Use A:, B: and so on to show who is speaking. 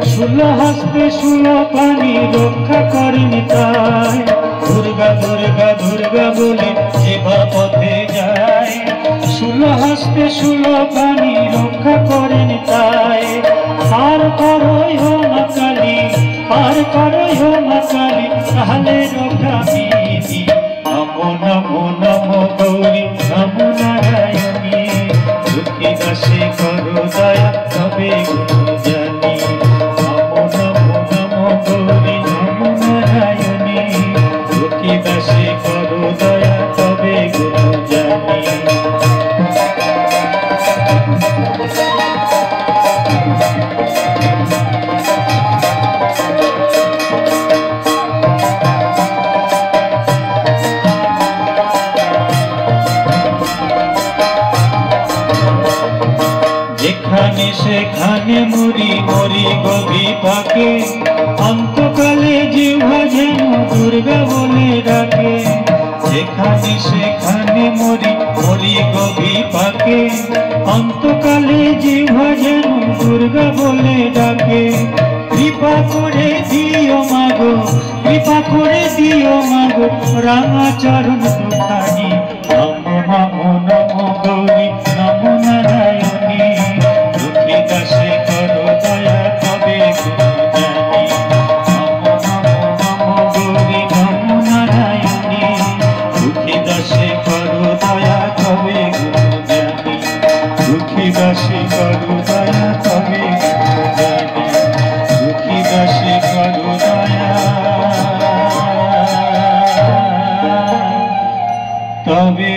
A: শুলো হস্তে শুলো পানি রক্ষা করেনি তাই, দুর্গা দুর্গা দুর্গা বলে সেবা পথে যায়। শুলো হস্তে শুলো পানি রক্ষা করেনি তাই, পার করো ও মা কালী, পার করো ও মা কালী, তাহলে রক্ষা বিধি। নমো নমো নমো গৌরী নমো নারায়ণী, দুঃখী দাসে করো দয়া তবে গুণ জানি। নমো নমো নমো গৌরী নমো নারায়ণী, দুঃখী দাসে করো দয়া তবে গুণ জানি। যেখানে সেখানে মরি মরি গভী পাকে, অন্তকালে জিহ্বা যেন দুর্গা বলে ডাকে। যেখানে সেখানে মরি মরি গভী পাকে, অন্তকালে জিহ্বা যেন দুর্গা বলে ডাকে। কৃপা করে দিও মাগো, কৃপা করে দিও মাগো, রাঙা চরণ দুখানি। নমো নমো নমো গৌরী নমো নারায়ণী, দুঃখী দাসে করো দয়া তবে গুণ জানি। নমো নমো নমো গৌরী নমো নারায়ণী, দুঃখী দাসে করো দয়া তবে গুণ জানি। দুঃখী দাসে করো দয়া তবে গুণ জানি, দুঃখী দাসে করো দয়া তবে